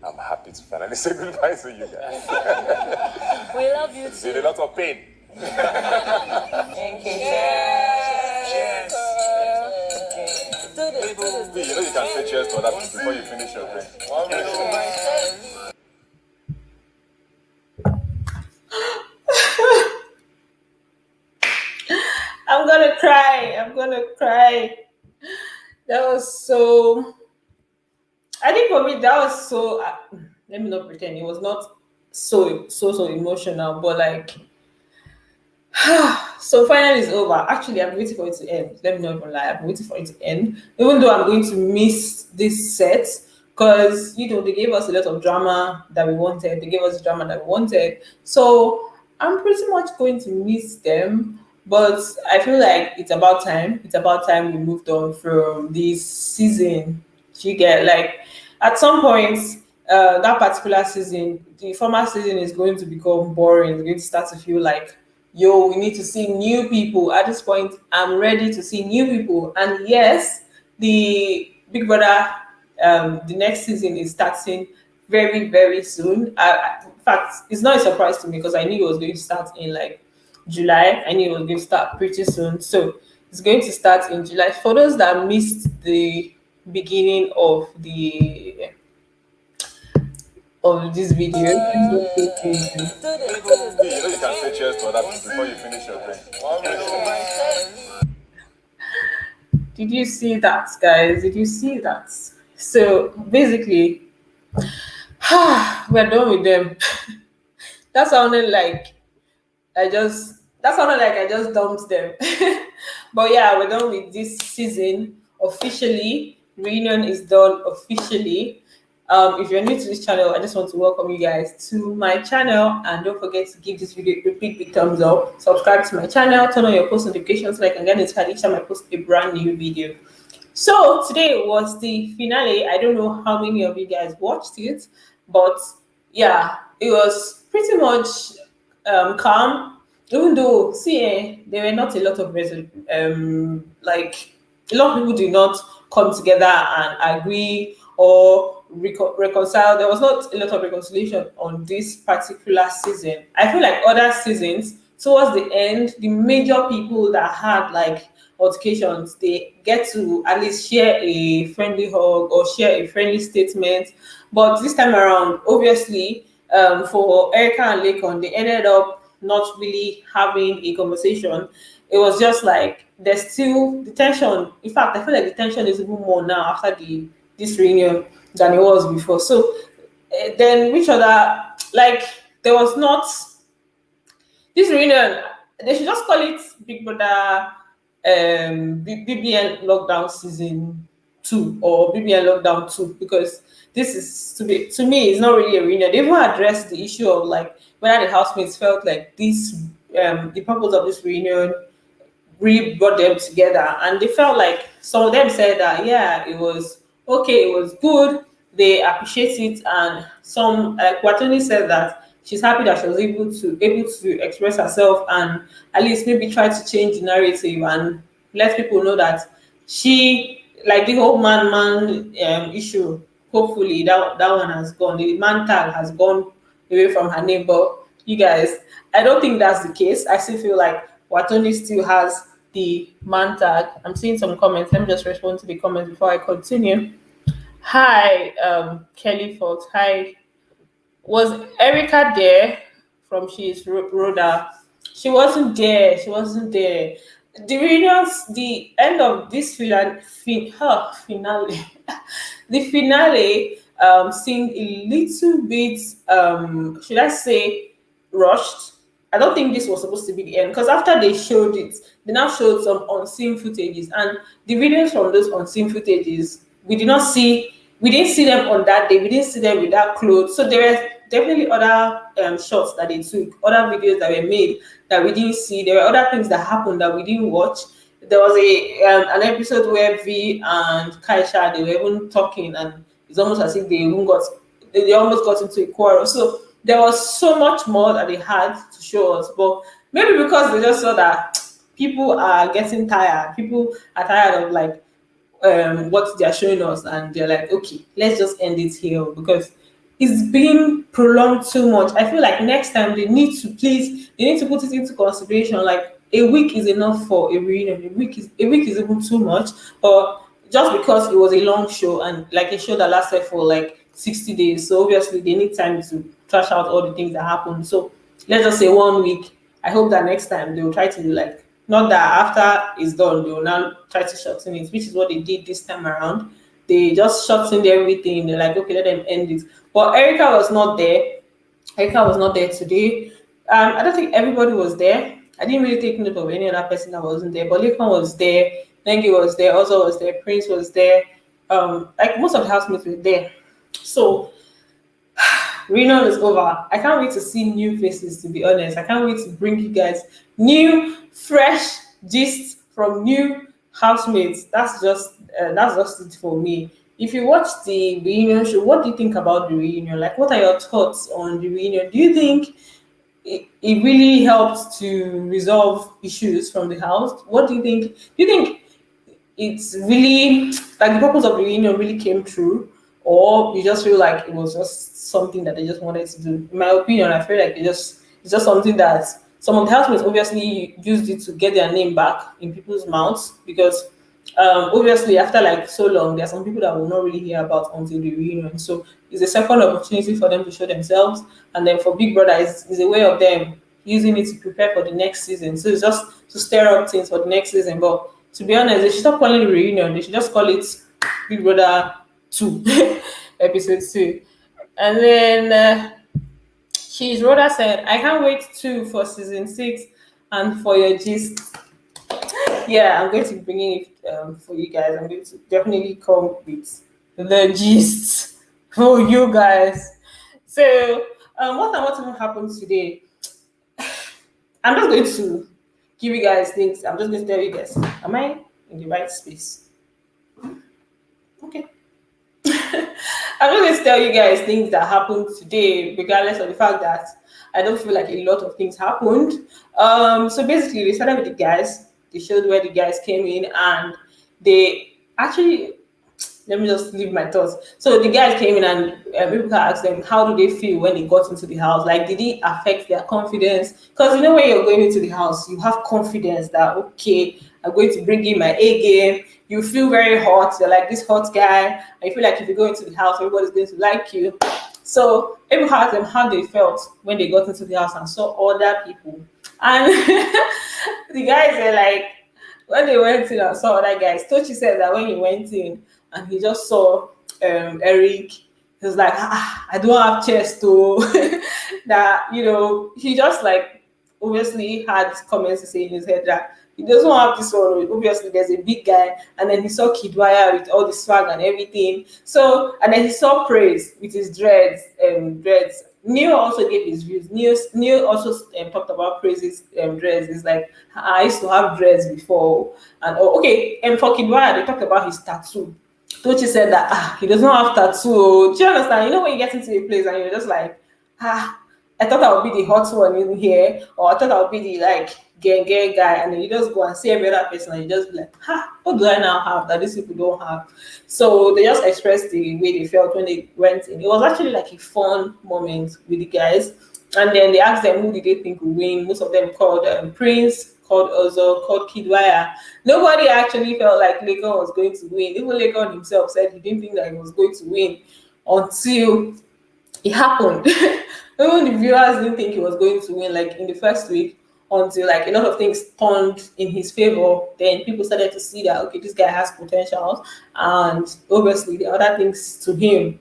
I'm happy to finally say goodbye to you guys. We love you It's been too. a lot of pain. Thank you. Cheers. Do this. You know you can say cheers to other people before you finish your drink. I'm gonna cry. That was so. I think for me that was so. Let me not pretend it was not so emotional, but like, so finally it's over. Actually, I'm waiting for it to end. Let me not even lie. I'm waiting for it to end, even though I'm going to miss this set because they gave us a lot of drama that we wanted. They gave us the drama that we wanted. So I'm pretty much going to miss them. But I feel like it's about time. It's about time we moved on from this season. You get like at some point, that particular season, the former season is going to become boring. It's going to start to feel like, yo, we need to see new people. At this point, I'm ready to see new people. And yes, the Big Brother, the next season is starting very, very soon. In fact, it's not a surprise to me because I knew it was going to start in like July. I knew it was going to start pretty soon. So it's going to start in July. For those that missed the beginning of this video, You know you can say cheers to other people before you finish your drink. did you see that, guys? Did you see that? So basically, we're done with them. That sounded like I just dumped them. But yeah, we're done with this season officially. Reunion is done officially. If you're new to this channel, I just want to welcome you guys to my channel, and don't forget to give this video a big thumbs up. Subscribe to my channel, turn on your post notifications so I can get notified each time I post a brand new video. So today was the finale. I don't know how many of you guys watched it, but yeah, it was pretty much calm. Even though, there were not a lot of like a lot of people did not come together and agree or reconcile. There was not a lot of reconciliation on this particular season. I feel like other seasons, towards the end, the major people that had like altercations, they get to at least share a friendly hug or share a friendly statement. But this time around, obviously, for Erica and Laycon, they ended up not really having a conversation. It was just like there's still the tension. In fact, I feel like the tension is even more now after this reunion than it was before. So then which other, like, there was not this reunion. They should just call it Big Brother BBN Lockdown Season 2 or BBN Lockdown 2, because this is to me it's not really a reunion. They even addressed the issue of like whether the housemates felt like this the purpose of this reunion really brought them together, and they felt like some of them said that yeah, it was okay, it was good, they appreciate it, and some like Watoni said that she's happy that she was able to express herself and at least maybe try to change the narrative and let people know that she, like the whole man issue, hopefully that one has gone, the man tag has gone away from her name. But you guys, I don't think that's the case. I still feel like Watoni still has the man tag. I'm seeing some comments. Let me just respond to the comments before I continue. Hi, Kelly Fox. Hi. Was Erica there from She's Rhoda? She wasn't there. She wasn't there. The reunions, the end of this finale, the finale seemed a little bit, should I say, rushed. I don't think this was supposed to be the end, because after they showed it, they now showed some unseen footages, and the videos from those unseen footages, we didn't see them on that day. We didn't see them with that clothes. So there were definitely other shots that they took, other videos that were made that we didn't see. There were other things that happened that we didn't watch. There was an episode where V and Kaisha, they were even talking, and it's almost as if they almost got into a quarrel. So there was so much more that they had to show us, but maybe because they just saw that people are getting tired, people are tired of like what they're showing us, and they're like, okay, let's just end it here, because it's being prolonged too much. I feel like next time they need to put it into consideration. Like a week is enough for a reunion. A week is even too much. But just because it was a long show and like a show that lasted for like 60 days, so obviously they need time to trash out all the things that happened. So let's just say 1 week. I hope that next time they will try to like, not that after it's done they will now try to shorten it, which is what they did this time around. They just shortened everything. They're like, okay, let them end it. But Erica was not there. Erica was not there today. I don't think everybody was there. I didn't really take note of any other person that wasn't there. But Laycon was there. Nengi was there. Ozo was there. Prince was there. Like most of the housemates were there. So reunion is over. I can't wait to see new faces. To be honest, I can't wait to bring you guys new, fresh gist from new housemates. That's just it for me. If you watch the reunion show, what do you think about the reunion? Like, what are your thoughts on the reunion? Do you think it really helped to resolve issues from the house? What do you think? Do you think it's really like the purpose of the reunion really came true, or you just feel like it was just something that they just wanted to do? In my opinion, I feel like it's just something that some of the housemates obviously used it to get their name back in people's mouths, because obviously after like so long there are some people that will not really hear about until the reunion. So it's a second opportunity for them to show themselves, and then for Big Brother is a way of them using it to prepare for the next season. So it's just to stir up things for the next season. But to be honest, they should stop calling it reunion. They should just call it Big Brother 2, episode 2. And then she's Rhoda said, I can't wait too for season 6 and for your gist. Yeah, I'm going to be bringing it for you guys. I'm going to definitely come with the gist for you guys. So, what I want to happen today, I'm just going to give you guys things. I'm just going to tell you guys, am I in the right space? Okay. I'm just going to tell you guys things that happened today, regardless of the fact that I don't feel like a lot of things happened. So basically, they started with the guys. They showed where the guys came in, and they actually, let me just leave my thoughts. So the guys came in, and people asked them, how do they feel when they got into the house? Like, did it affect their confidence? Because you know, when you're going into the house, you have confidence that, okay, I'm going to bring in my A game. You feel very hot. You're like this hot guy. And you feel like if you go into the house, everybody's going to like you. So everyone asked them how they felt when they got into the house and saw other people. And the guys were like, when they went in and saw other guys, Tochi said that when he went in and he just saw Eric, he was like, I don't have chest to that, he just like obviously had comments to say in his head that he doesn't have this one. Obviously, there's a big guy, and then he saw Kidwaya with all the swag and everything. So, and then he saw Praise with his dreads. Neil also gave his views. Neil also talked about Praise's dreads. It's like, I used to have dreads before, and and for Kidwaya, they talked about his tattoo. Tochi said that he doesn't have tattoo. Do you understand? You know, when you get into a place and you're just like, I thought I would be the hot one in here, or I thought I would be the like gay guy, and then you just go and see every other person and you just be like, what do I now have that these people don't have? So they just expressed the way they felt when they went in. It was actually like a fun moment with the guys. And then they asked them who did they think would win. Most of them called Prince, called Ozo, called Kidwaya. Nobody actually felt like Laycon was going to win. Even Laycon himself said he didn't think that he was going to win until it happened. Even the viewers didn't think he was going to win, like in the first week, until like a lot of things turned in his favor. Then people started to see that, okay, this guy has potential, and obviously the other things to him,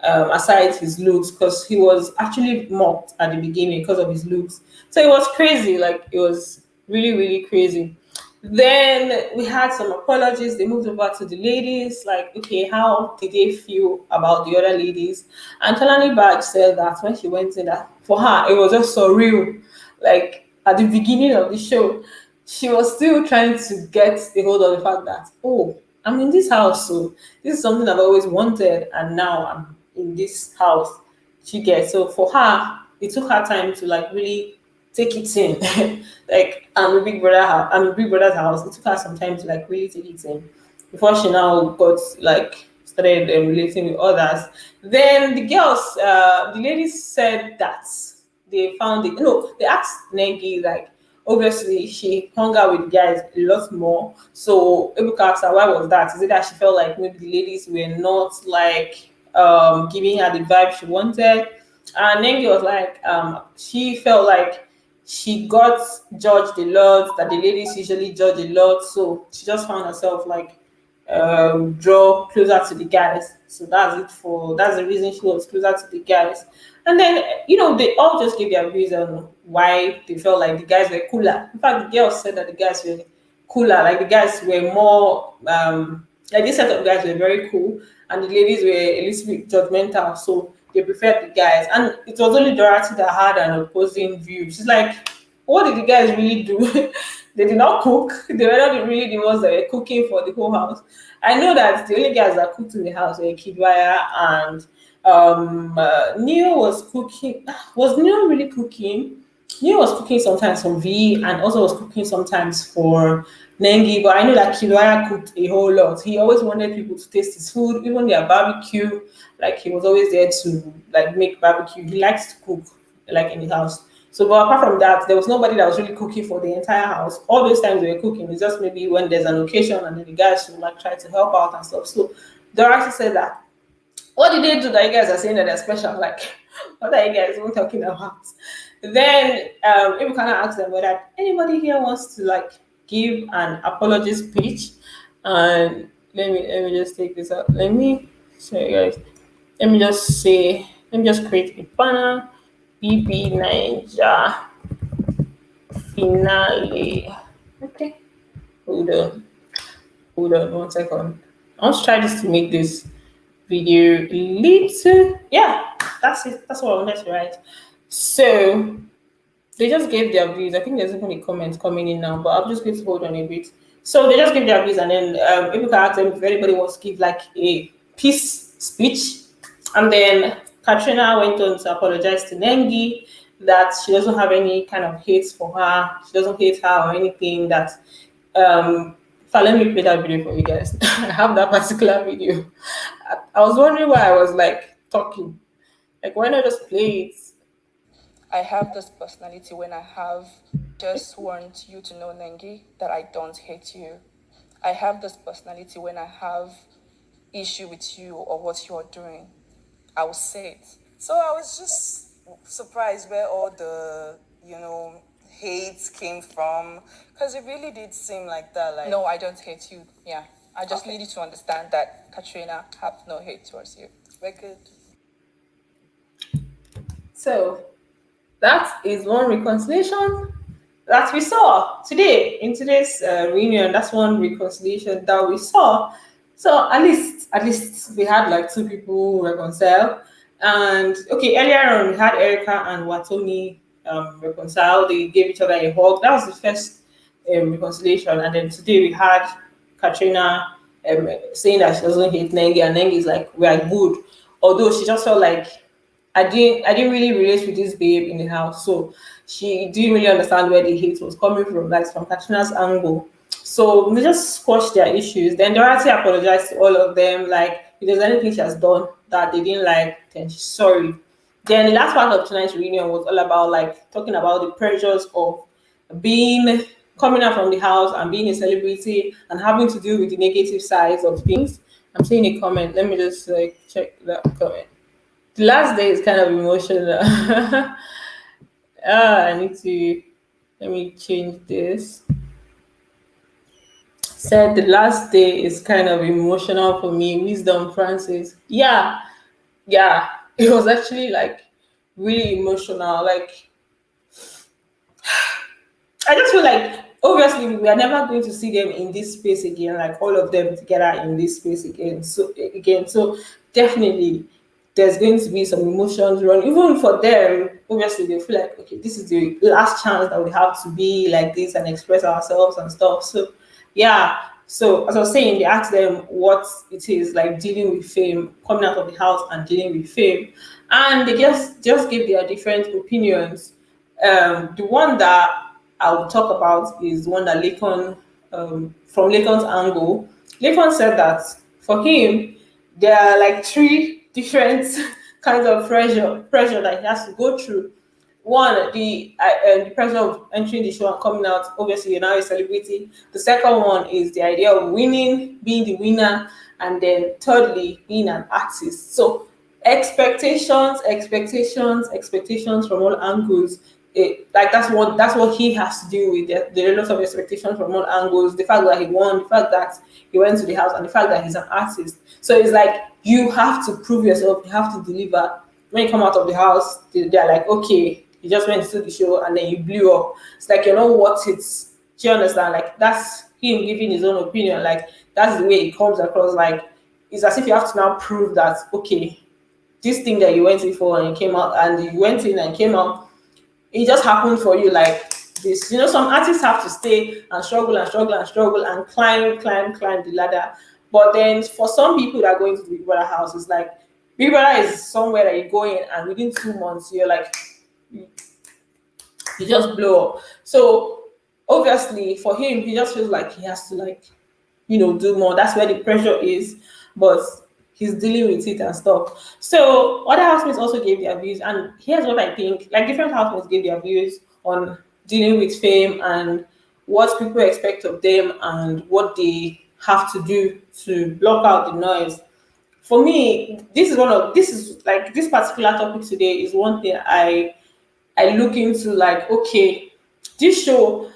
aside his looks, because he was actually mocked at the beginning because of his looks. So it was crazy, like it was really, really crazy. Then we had some apologies. They moved over to the ladies, like, okay, how did they feel about the other ladies? And Talani Baj said that when she went in, that for her, it was just surreal. Like at the beginning of the show, she was still trying to get the hold of the fact that, oh, I'm in this house, so this is something I've always wanted, and now I'm in this house. She gets, so for her, it took her time to like really take it in. Like I'm a Big Brother's house. It took her some time to like really take it in before she now got like started relating with others. Then the ladies said that they found it. No, they asked Nengi, like, obviously she hung out with guys a lot more. So Ebuka asked her, why was that? Is it that she felt like maybe the ladies were not like giving her the vibe she wanted? And Nengi was like, she felt like she got judged a lot, that the ladies usually judge a lot. So she just found herself like draw closer to the guys. So that's the reason she was closer to the guys. And then they all just gave their reason why they felt like the guys were cooler. In fact, the girls said that the guys were cooler, like the guys were more like this set of guys were very cool, and the ladies were a little bit judgmental. So they preferred the guys, and it was only Dorothy that had an opposing view. She's like, what did the guys really do? They did not cook. They were not really the ones that were cooking for the whole house. I know that the only guys that cooked in the house were Kidwaya and Neo was cooking. Was Neo really cooking? Neo was cooking sometimes for V and also was cooking sometimes for Nengi. But I know that Kidwaya cooked a whole lot. He always wanted people to taste his food, even their barbecue. Like he was always there to like make barbecue. He likes to cook like in the house. So, but apart from that, there was nobody that was really cooking for the entire house. All those times they were cooking, it's just maybe when there's an occasion and then the guys will like try to help out and stuff. So, Dorothy said that. What did they do that you guys are saying that they're special? Like, what are you guys even talking about? Then, Ibu kind of asked them whether anybody here wants to like give an apology speech. And let me just take this out. Let me show you guys. Let me just create a banner. Bbnaija finale. Okay. Hold on. Hold on 1 second. I'll try this to make this video little. Yeah, that's it. That's what I wanted to write. So they just gave their views. I think there's even a comment coming in now, but I'm just going to hold on a bit. So they just gave their views, and then people can ask them if anybody wants to give like a peace speech. And then Katrina went on to apologize to Nengi that she doesn't have any kind of hate for her. She doesn't hate her or anything. That let me play that video for you guys. I have that particular video. I was wondering why I was like talking. Like, why not just play it? I have this personality when I have just want you to know, Nengi, that I don't hate you. I have this personality when I have issue with you or what you're doing. I will say it. So I was just surprised where all the, hate came from. Because it really did seem like that. Like, No, I don't hate you. Yeah. I just Okay. need you to understand that Katrina have no hate towards you. we're good. So that is one reconciliation that we saw today in today's reunion. That's one reconciliation that we saw. So at least we had like two people reconcile. And okay, earlier on we had Erica and Watomi reconcile. They gave each other a hug. That was the first reconciliation. And then today we had Katrina saying that she doesn't hate Nengi, and Nengi is like, we are good. Although she just felt like I didn't really relate with this babe in the house, so she didn't really understand where the hate was coming from, like from Katrina's angle. So we just squashed their issues. Then Dorothy apologized to all of them, like if there's anything she has done that they didn't like, then she's sorry. Then the last part of tonight's reunion was all about like talking about the pressures of being coming out from the house and being a celebrity and having to deal with the negative sides of things. I'm seeing a comment. Let me just like check that comment. The last day is kind of emotional. I need to let me change this. Said the last day is kind of emotional for me. Wisdom Francis. Yeah, yeah. It was actually like really emotional. Like I just feel like obviously we are never going to see them in this space again, like all of them together in this space again. So definitely there's going to be some emotions run. Even for them, obviously they feel like okay, this is the last chance that we have to be like this and express ourselves and stuff. So yeah. So as I was saying, they asked them what it is like dealing with fame, coming out of the house and dealing with fame, and they just gave their different opinions. The one that I will talk about is the one that Laycon, from Laycon's angle. Laycon said that for him, there are like three different kinds of pressure that he has to go through. One, the pressure of entering the show and coming out. Obviously, you're now a celebrity. The second one is the idea of winning, being the winner, and then thirdly, being an artist. So expectations from all angles. Like that's what he has to deal with. There are lots of expectations from all angles. The fact that he won, the fact that he went to the house, and the fact that he's an artist. So it's like you have to prove yourself. You have to deliver. When you come out of the house, they're like, okay, you just went to the show and then you blew up. It's like you're not what it's. Do you understand? Like that's him giving his own opinion. Like that's the way it comes across. Like it's as if you have to now prove that okay, this thing that you went in for and you came out and you went in and came out, it just happened for you like this. Some artists have to stay and struggle and struggle and struggle and climb the ladder. But then for some people that are going to the Big Brother house, it's like Big Brother is somewhere that you go in and within 2 months you're like you just blow up. So obviously for him, he just feels like he has to do more. That's where the pressure is, but he's dealing with it and stuff. So other housemates also gave their views, and here's what I think: like different housemates gave their views on dealing with fame and what people expect of them and what they have to do to block out the noise. For me, this is like this particular topic today is one thing I look into. Like, okay, this show,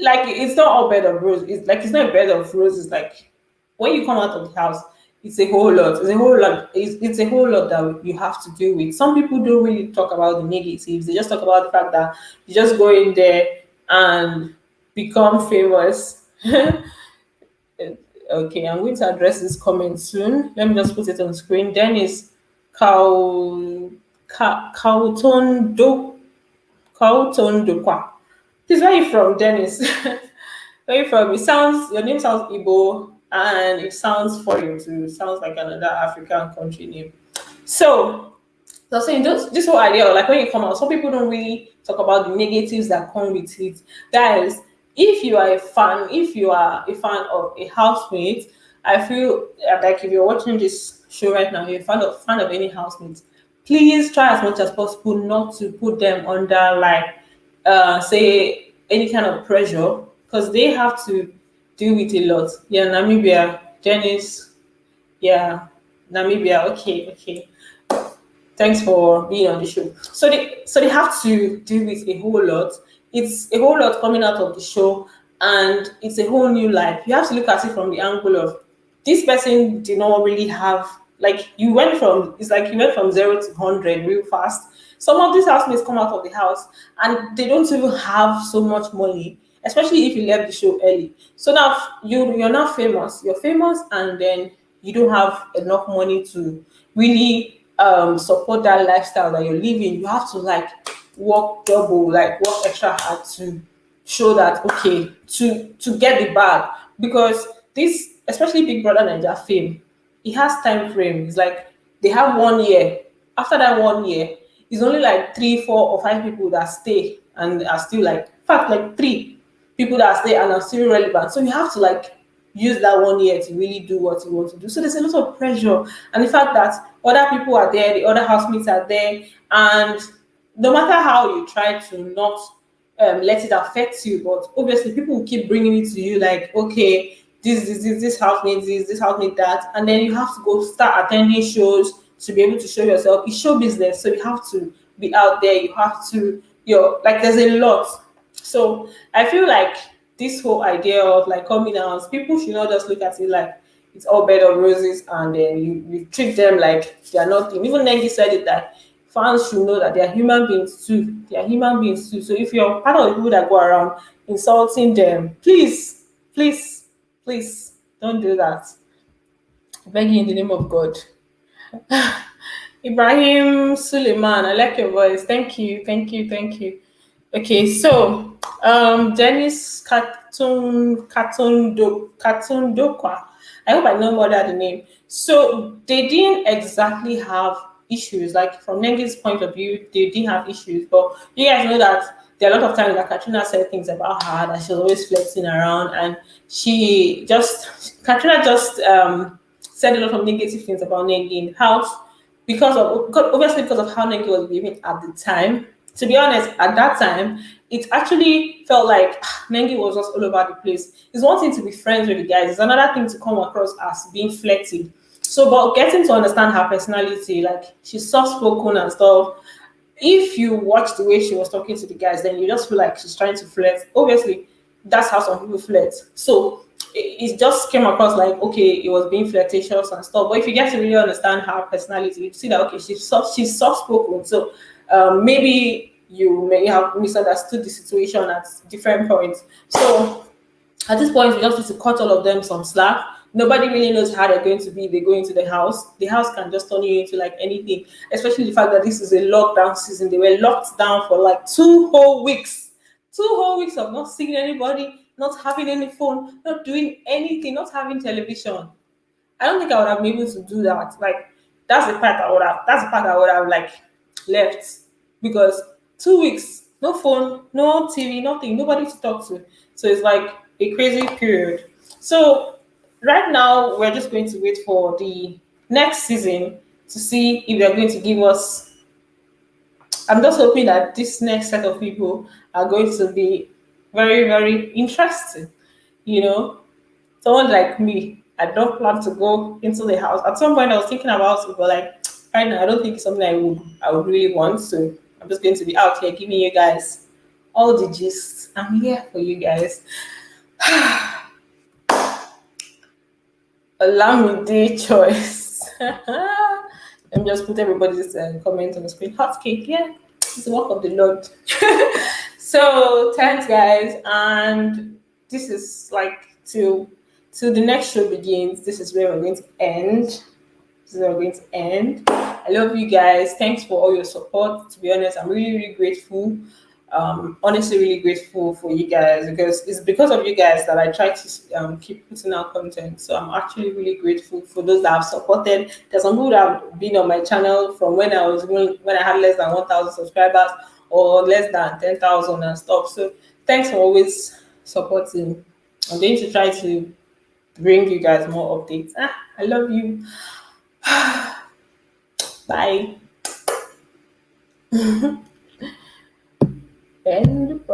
like it's not all bed of roses. It's not a bed of roses. Like when you come out of the house, it's a whole lot. It's a whole lot that you have to deal with. Some people don't really talk about the negatives. They just talk about the fact that you just go in there and become famous. Okay, I'm going to address this comment soon. Let me just put it on screen. Dennis Kautondo Kautondokwa. Please, where are you from, Dennis? Where are you from? Your name sounds Igbo and it sounds foreign too. It sounds like another African country name. So I was saying this whole idea of like when you come out, some people don't really talk about the negatives that come with it. Guys, if you are a fan of a housemate, I feel like if you're watching this show right now, you're a fan of any housemate, please try as much as possible not to put them under like say any kind of pressure because they have to deal with a lot. Yeah, Namibia, Janice, yeah, Namibia, okay. Thanks for being on the show. So they have to deal with a whole lot. It's a whole lot coming out of the show, and it's a whole new life. You have to look at it from the angle of this person did not really have like you went from 0 to 100 real fast. Some of these housemates come out of the house and they don't even have so much money, especially if you left the show early. So now you're not famous. You're famous, and then you don't have enough money to really support that lifestyle that you're living. You have to like work double, like work extra hard to show that okay to get the bag because this especially Big Brother Nigeria fame, it has time frame. It's like they have 1 year. After that 1 year, it's only like 3, 4, or 5 people that stay and are still like, in fact, like 3 people that stay and are still relevant. So you have to like use that 1 year to really do what you want to do. So there's a lot of pressure, and the fact that other people are there, the other housemates are there, and no matter how you try to not let it affect you, but obviously people will keep bringing it to you like, okay, this housemate this housemate that, and then you have to go start attending shows to be able to show yourself. It's show business, so you have to be out there. You have to, like there's a lot. So I feel like this whole idea of like coming out, people should not just look at it like it's all bed of roses and then you treat them like they are nothing. Even Nengi said it that fans should know that they are human beings too. They are human beings too. So if you're part of the people that go around insulting them, please don't do that. I beg you in the name of God. Ibrahim Suleiman, I like your voice. Thank you. Okay, so Dennis Katundokwa. I hope I know more than the name. So they didn't exactly have issues. Like from Nengi's point of view, they didn't have issues. But you guys know that there are a lot of times that Katrina said things about her that she's always flexing around, and Katrina just said a lot of negative things about Nengi in the house obviously because of how Nengi was behaving at the time. To be honest, at that time, it actually felt like Nengi was just all over the place. It's one thing to be friends with the guys, it's another thing to come across as being flirty. So, but getting to understand her personality, like she's soft spoken and stuff. If you watch the way she was talking to the guys, then you just feel like she's trying to flirt. Obviously, that's how some people flirt. So it just came across like okay, it was being flirtatious and stuff. But if you get to really understand her personality, you see that okay, she's soft spoken. So maybe you may have misunderstood the situation at different points. So at this point, we just need to cut all of them some slack. Nobody really knows how they're going to be. They go into the house. The house can just turn you into like anything, especially the fact that this is a lockdown season. They were locked down for like 2 whole weeks. 2 whole weeks of not seeing anybody, not having any phone, not doing anything, not having television. I don't think I would have been able to do that. Like that's the part I would have like left because 2 weeks, no phone, no TV, nothing, nobody to talk to. So it's like a crazy period. So right now we're just going to wait for the next season to see if they're going to give us. I'm just hoping that this next set of people are going to be very, very interesting. You know, someone like me, I don't plan to go into the house. At some point, I was thinking about it, but like right now, I don't think it's something I would really want. So I'm just going to be out here giving you guys all the gist. I'm here for you guys. Allow me choice. Let me just put everybody's comment on the screen. Hot cake, yeah, it's the work of the Lord. So thanks, guys, and this is like till the next show begins. This is where we're going to end. This is where we're going to end. I love you guys. Thanks for all your support. To be honest, I'm really, really grateful. Honestly, really grateful for you guys because it's because of you guys that I try to keep putting out content. So I'm actually really grateful for those that have supported. There's some people that have been on my channel from when I had less than 1,000 subscribers or less than 10,000 and stuff. So thanks for always supporting. I'm going to try to bring you guys more updates. I love you. Bye. End.